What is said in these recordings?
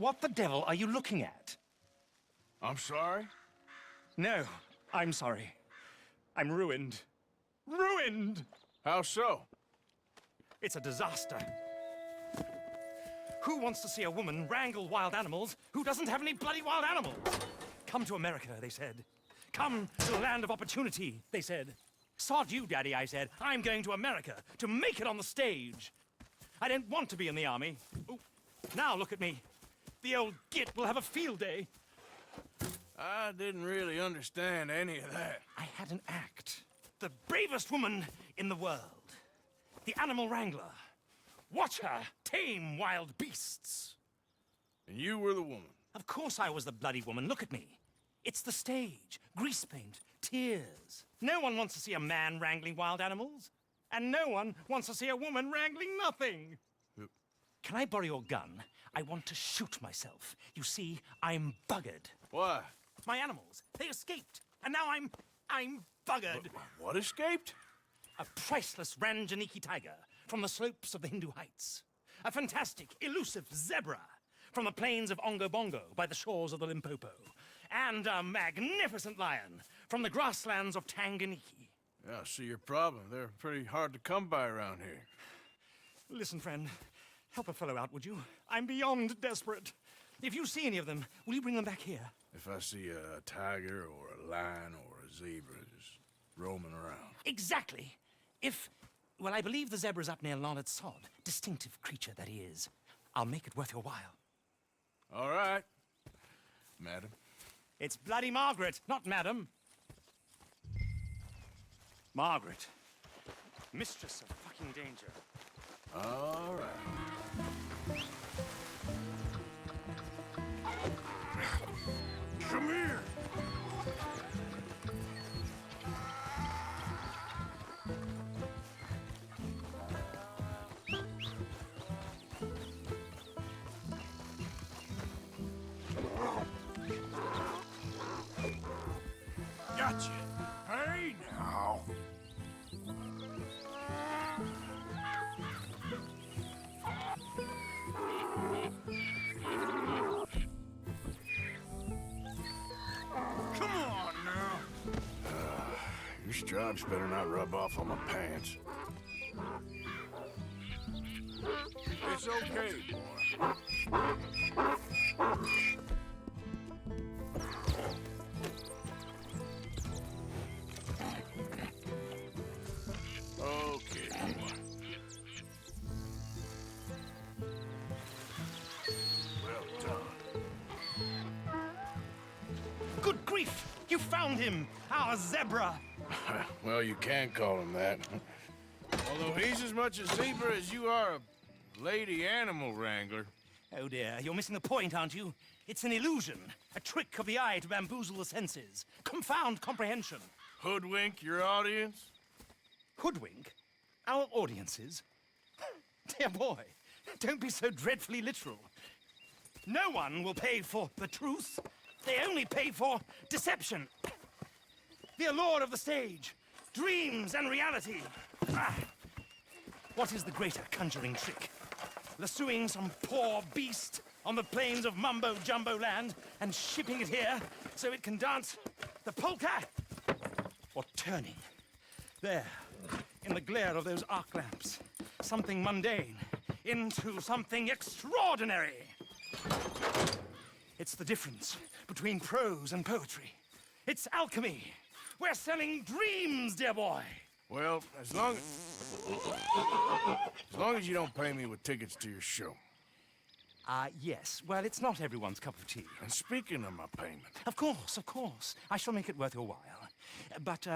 What the devil are you looking at? I'm sorry? No, I'm sorry. I'm ruined. Ruined! How so? It's a disaster. Who wants to see a woman wrangle wild animals who doesn't have any bloody wild animals? Come to America, they said. Come to the land of opportunity, they said. Sod you, Daddy, I said. I'm going to America to make it on the stage. I don't want to be in the army. Ooh. Now look at me. The old git will have a field day. I didn't really understand any of that. I had an act. The bravest woman in the world. The animal wrangler. Watch her tame wild beasts. And you were the woman. Of course I was the bloody woman. Look at me. It's the stage. Grease paint. Tears. No one wants to see a man wrangling wild animals. And no one wants to see a woman wrangling nothing. Can I borrow your gun? I want to shoot myself. You see, I'm buggered. Why? My animals, they escaped. And now I'm buggered. What escaped? A priceless Ranjaniki tiger from the slopes of the Hindu Heights. A fantastic, elusive zebra from the plains of Ongo Bongo by the shores of the Limpopo. And a magnificent lion from the grasslands of Tanganyika. Yeah, I see your problem. They're pretty hard to come by around here. Listen, friend, help a fellow out, would you? I'm beyond desperate. If you see any of them, will you bring them back here? If I see a tiger or a lion or a zebra just roaming around. Exactly. Well, I believe the zebra's up near Larned Sod. Distinctive creature that he is. I'll make it worth your while. All right, madam. It's bloody Margaret, not madam. Margaret. Mistress of fucking danger. All right. Come here. Gotcha. Hey, now. Come on, now. Your stripes better not rub off on my pants. It's okay, boy. Okay. Well done. Good grief! You found him! Our zebra! Well, you can call him that. Although he's as much a zebra as you are a lady animal wrangler. Oh dear, you're missing the point, aren't you? It's an illusion. A trick of the eye to bamboozle the senses. Confound comprehension. Hoodwink your audience? Hoodwink? Our audiences? Dear boy, don't be so dreadfully literal. No one will pay for the truth. They only pay for deception. The allure of the stage, dreams and reality. Ah. What is the greater conjuring trick? Lassoing some poor beast on the plains of Mumbo-Jumbo land and shipping it here so it can dance the polka? Or turning, there, in the glare of those arc lamps, something mundane into something extraordinary? It's the difference between prose and poetry. It's alchemy. We're selling dreams, dear boy. Well, as long as you don't pay me with tickets to your show. Yes. Well, it's not everyone's cup of tea. And speaking of my payment... Of course, of course. I shall make it worth your while. But,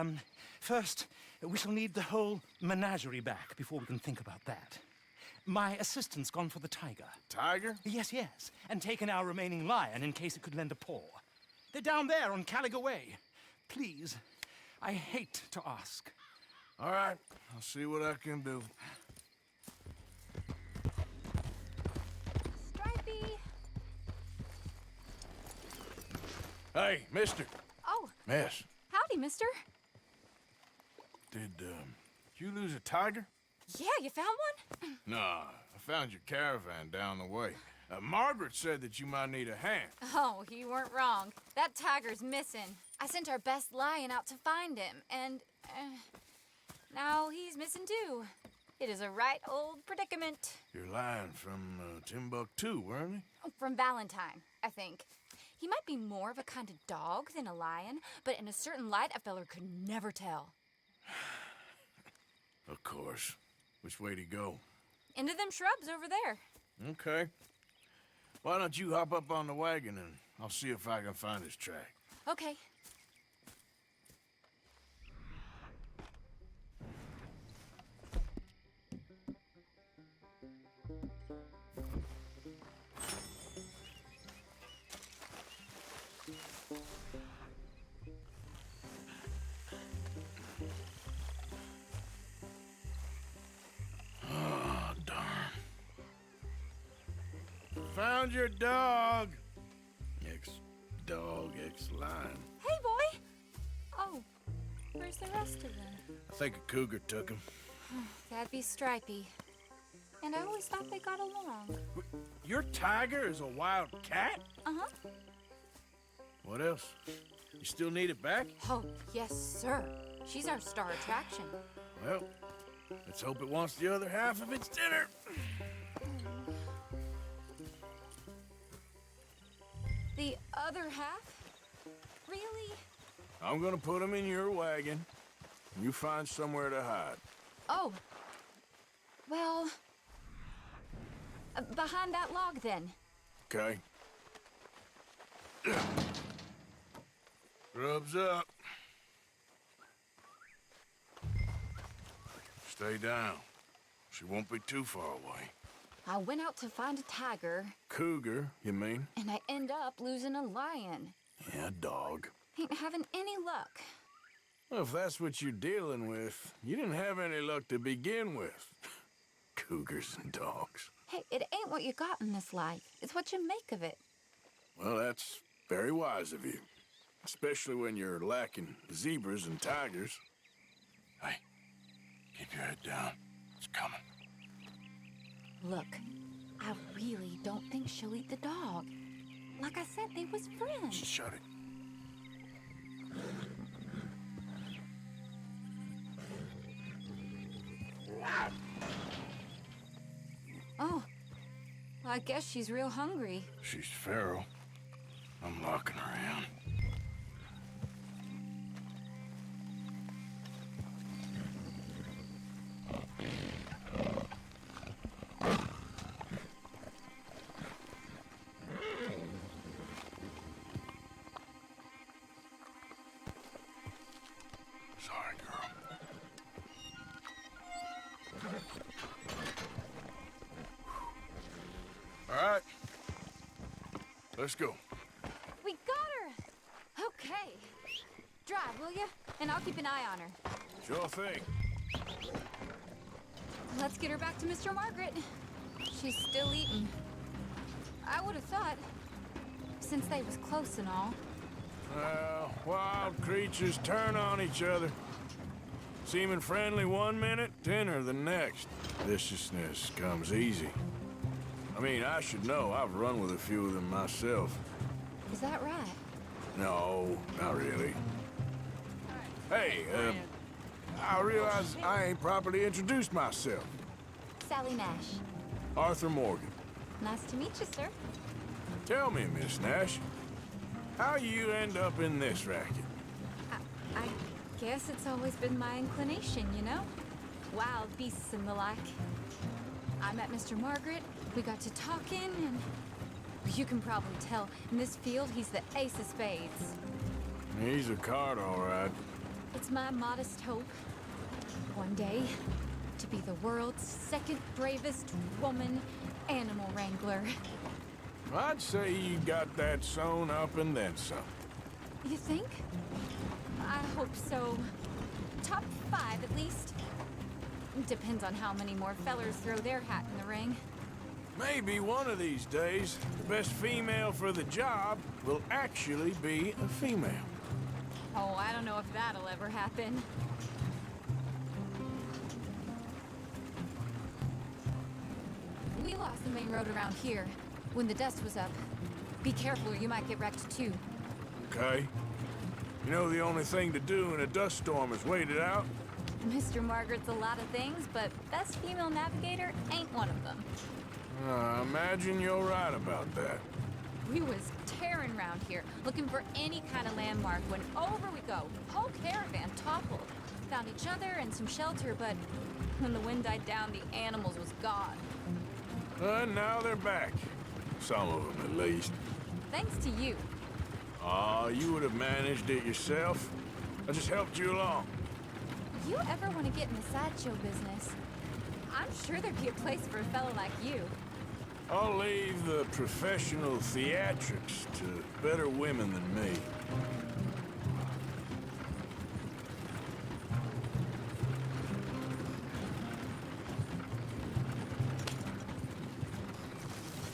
first, we shall need the whole menagerie back before we can think about that. My assistant's gone for the tiger. Tiger? Yes, yes. And taken our remaining lion in case it could lend a paw. They're down there on Caliga Way. Please, I hate to ask. All right, I'll see what I can do. Stripey! Hey, mister. Oh, Miss, howdy, mister. did you lose a tiger? Yeah, you found one? Nah, I found your caravan down the way. Margaret said that you might need a hand. Oh, you weren't wrong. That tiger's missing. I sent our best lion out to find him, and now he's missing too. It is a right old predicament. You're lying from Timbuktu, weren't he? From Valentine, I think. He might be more of a kind of dog than a lion, but in a certain light, a feller could never tell. Of course. Which way to go? Into them shrubs over there. Okay. Why don't you hop up on the wagon and I'll see if I can find his track. Okay. Found your dog. Ex-dog, ex-lion. Hey, boy! Oh, where's the rest of them? I think a cougar took him. That'd be Stripey. And I always thought they got along. Your tiger is a wild cat? Uh-huh. What else? You still need it back? Oh, yes, sir. She's our star attraction. Well, let's hope it wants the other half of its dinner. The other half? Really? I'm gonna put him in your wagon. You find somewhere to hide. Oh. Well, behind that log, then. Okay. Rubs up. Stay down. She won't be too far away. I went out to find a tiger, Cougar, you mean? and I end up losing a lion. Yeah, dog. Ain't having any luck. Well, if that's what you're dealing with, you didn't have any luck to begin with. Cougars and dogs. Hey, it ain't what you got in this life. It's what you make of it. Well, that's very wise of you. Especially when you're lacking zebras and tigers. Hey, keep your head down. It's coming. Look, I really don't think she'll eat the dog. Like I said, they was friends. Shut it. Oh, I guess she's real hungry. She's feral. I'm locking her in. Sorry, girl. All right. Let's go. We got her! Okay. Drive, will you? And I'll keep an eye on her. Sure thing. Let's get her back to Mr. Margaret. She's still eating. I would have thought, since they was close and all. Well, wild creatures turn on each other. Seeming friendly one minute, tender the next. Viciousness comes easy. I mean, I should know. I've run with a few of them myself. Is that right? No, not really. Hey, I realize I ain't properly introduced myself. Sally Nash. Arthur Morgan. Nice to meet you, sir. Tell me, Miss Nash, how you end up in this racket? I guess it's always been my inclination, you know? Wild beasts and the like. I met Mr. Margaret, we got to talking, and you can probably tell, in this field, he's the ace of spades. He's a card, all right. It's my modest hope, one day, to be the world's second bravest woman animal wrangler. I'd say you got that sewn up and then some. You think? I hope so. Top 5, at least. Depends on how many more fellers throw their hat in the ring. Maybe one of these days, the best female for the job will actually be a female. Oh, I don't know if that'll ever happen. We lost the main road around here. when the dust was up. Be careful or you might get wrecked too. Okay. You know the only thing to do in a dust storm is wait it out? Mr. Margaret's a lot of things, but best female navigator ain't one of them. I imagine you're right about that. We was tearing around here, looking for any kind of landmark when over we go. Whole caravan toppled. Found each other and some shelter, but when the wind died down, the animals was gone. Now they're back. Some of them, at least. Thanks to you. Aw, you would have managed it yourself. I just helped you along. You ever want to get in the sideshow business? I'm sure there'd be a place for a fellow like you. I'll leave the professional theatrics to better women than me.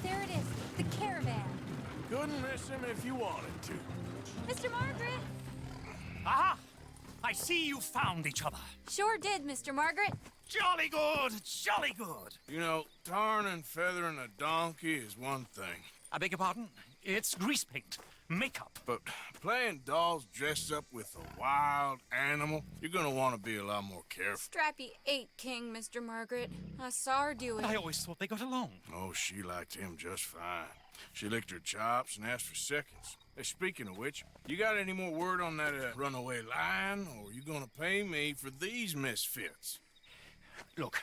There it is, the caravan. Couldn't miss him if you wanted to. Mr. Margaret! Aha! I see you found each other. Sure did, Mr. Margaret. Jolly good, jolly good. You know, tarring and feathering a donkey is one thing. I beg your pardon? It's grease paint, makeup. But playing dolls dressed up with a wild animal, you're gonna want to be a lot more careful. Strappy ate King, Mr. Margaret. I saw her do it. I always thought they got along. Oh, she liked him just fine. She licked her chops and asked for seconds. Hey, speaking of which, you got any more word on that runaway lion, or you gonna pay me for these misfits? Look,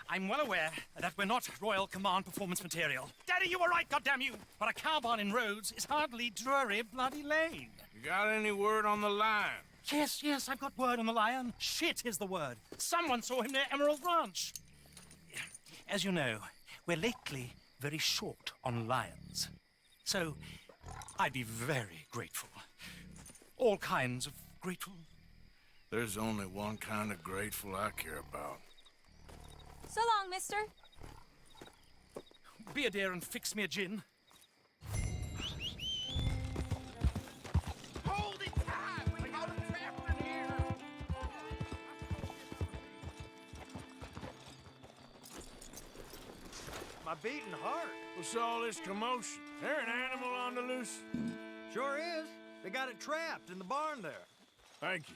I'm well aware that we're not Royal Command performance material. Daddy, you were right, goddamn you! But a cow barn in Rhodes is hardly Drury Bloody Lane. You got any word on the lion? Yes, I've got word on the lion. Shit is the word. Someone saw him near Emerald Ranch. As you know, we're lately very short on lions. So, I'd be very grateful. All kinds of grateful. There's only one kind of grateful I care about. So long, mister. Be a dear and fix me a gin. Hold it tight! We got a trapper in here! My beating heart. What's all this commotion? There an animal on the loose? Sure is. They got it trapped in the barn there. Thank you.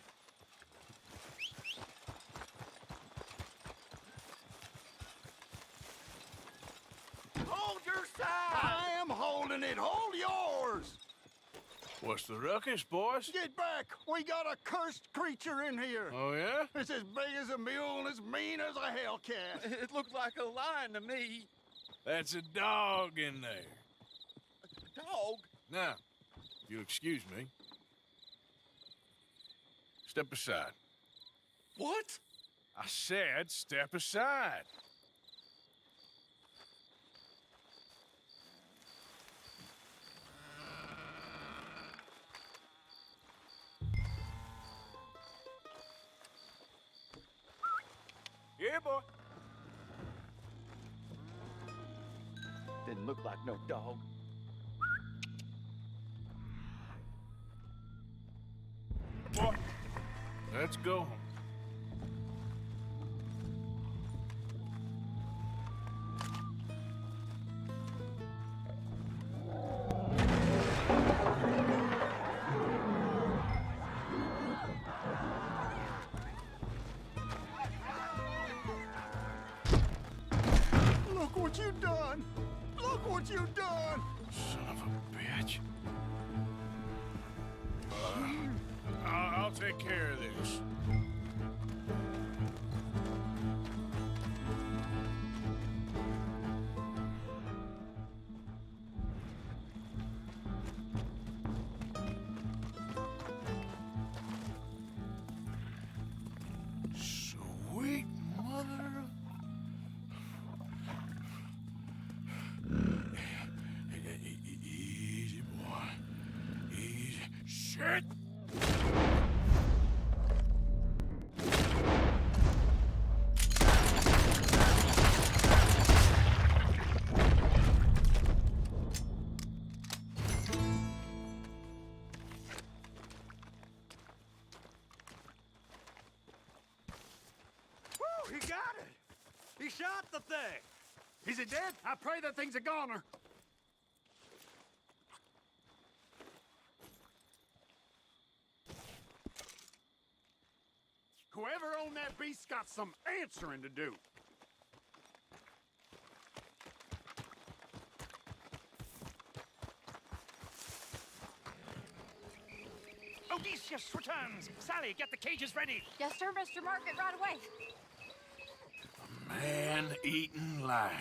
Hold your side! I am holding it. Hold yours! What's the ruckus, boys? Get back! We got a cursed creature in here. Oh, yeah? It's as big as a mule and as mean as a hellcat. It looked like a lion to me. That's a dog in there. Dog? Now, if you'll excuse me, step aside. What? I said step aside. Yeah, boy. Didn't look like no dog. Boy, let's go home. Look what you done! Look what you done! Son of a bitch. I'll take care of this. Sweet mother of... Easy, boy. Easy. Shit! Woo, he got it! He shot the thing! Is it dead? I pray that thing's a goner. Whoever owned that beast got some answering to do. Odysseus returns! Sally, get the cages ready! Yes, sir, Mr. Margaret, right away. Man-eating lion.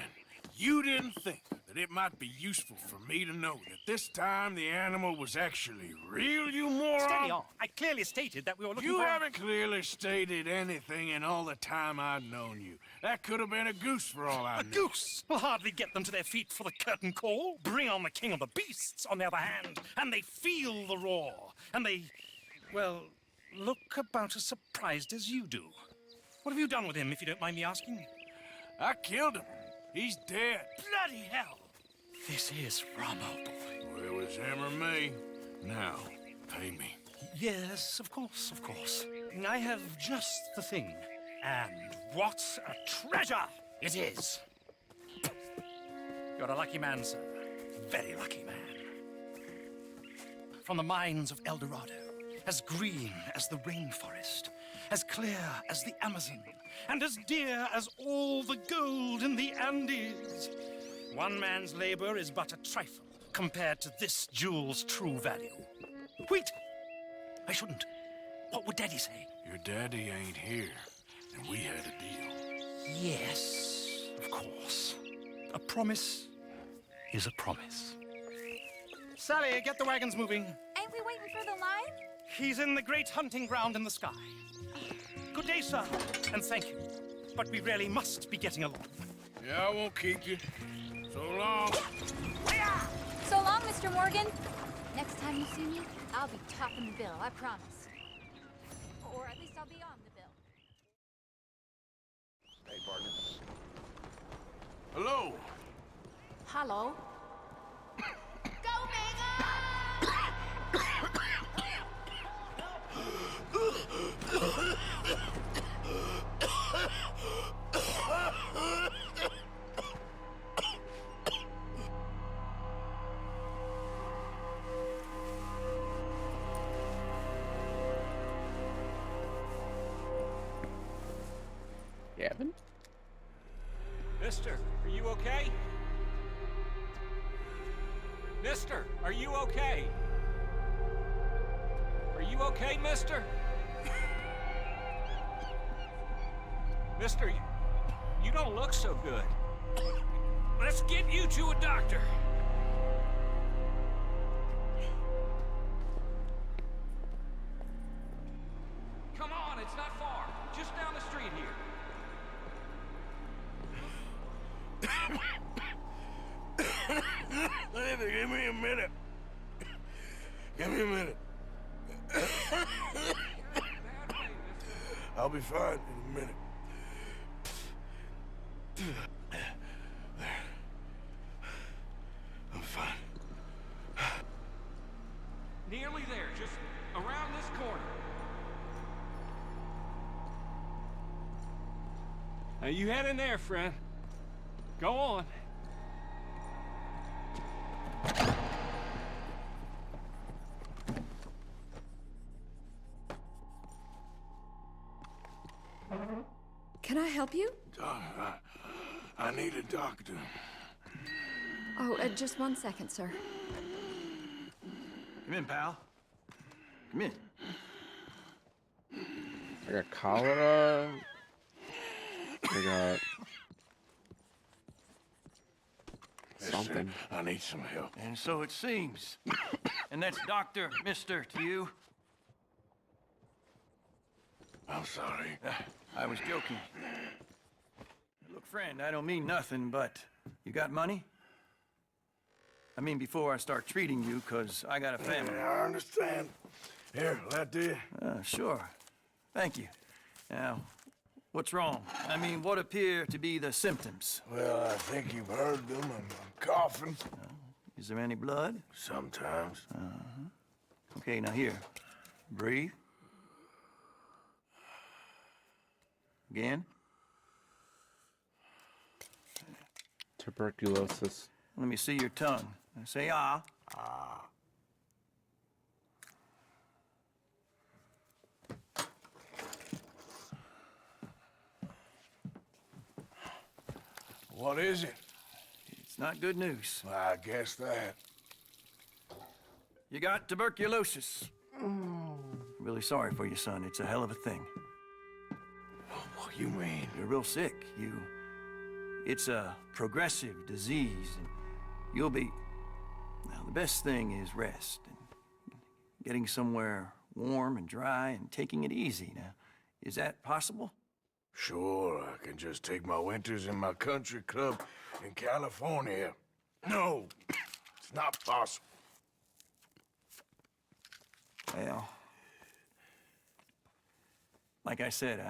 You didn't think that it might be useful for me to know that this time the animal was actually real, you moron? Steady on. I clearly stated that we were looking You for... haven't clearly stated anything in all the time I've known you. That could have been a goose for all I A knew. goose will hardly get them to their feet for the curtain call. Bring on the king of the beasts, on the other hand, and they feel the roar. And they, well, look about as surprised as you do. What have you done with him, if you don't mind me asking? I killed him. He's dead. Bloody hell! This is Ramo, boy. Well, it was him or me. Now, pay me. Yes, of course, of course. I have just the thing. And what a treasure it is! You're a lucky man, sir. Very lucky man. From the mines of El Dorado, as green as the rainforest, as clear as the Amazon, and as dear as all the gold in the Andes. One man's labor is but a trifle compared to this jewel's true value. Wait! I shouldn't. What would Daddy say? Your daddy ain't here, and we had a deal. Yes, of course. A promise is a promise. Sally, get the wagons moving. Ain't we waiting for the lion? He's in the great hunting ground in the sky. Good day, sir, and thank you. But we really must be getting along. Yeah, I won't keep you. So long. So long, Mr. Morgan. Next time you see me, I'll be topping the bill, I promise. Or at least I'll be on the bill. Hey, partner. Hello. Hello? Go, Gavin? Mister, are you okay? Mister, are you okay? Are you okay, mister? Mister, you don't look so good. Let's get you to a doctor. Come on, it's not far. Just down the street here. Give me a minute. Give me a minute. I'll be fine in a minute. There. I'm fine. Nearly there, just around this corner. Now you head in there, friend. Go on. Can I help you? I need a doctor. Oh, just 1 second, sir. Come in, pal. Come in. I got cholera. I got something. I need some help. And so it seems. And that's Dr. Mister to you? I'm sorry. I was joking. Look, friend, I don't mean nothing, but you got money? I mean, before I start treating you, 'cause I got a family. I understand. Here, that do. Sure. Thank you. Now, what's wrong? I mean, what appear to be the symptoms? Well, I think you've heard them. I'm coughing. Is there any blood? Sometimes. Okay, now here. Breathe. Again. Tuberculosis. Let me see your tongue. Say ah. What is it? It's not good news. I guess that. You got tuberculosis. Really sorry for you, son. It's a hell of a thing. What you mean? You're real sick. It's a progressive disease, and you'll be... Now, the best thing is rest, and getting somewhere warm and dry, and taking it easy. Now, is that possible? Sure, I can just take my winters in my country club in California. No, it's not possible. Well, like I said,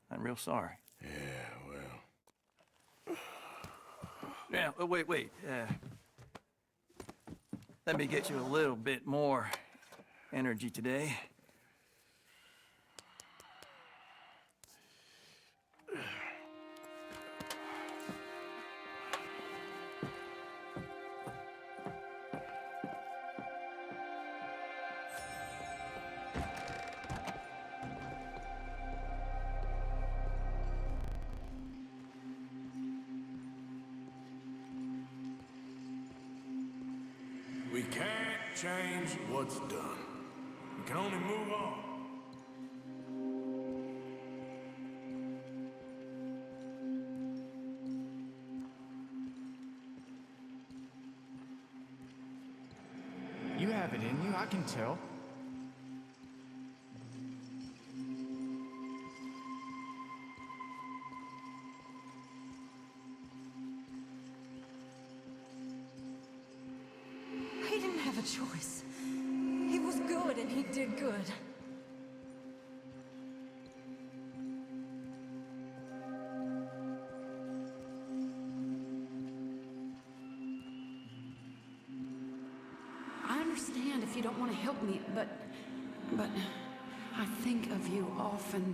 I'm real sorry. Yeah, well... Yeah, wait. Let me get you a little bit more energy today. We can't change what's done. We can only move on. You have it in you, I can tell. He didn't have a choice. He was good and he did good. I understand if you don't want to help me, but I think of you often.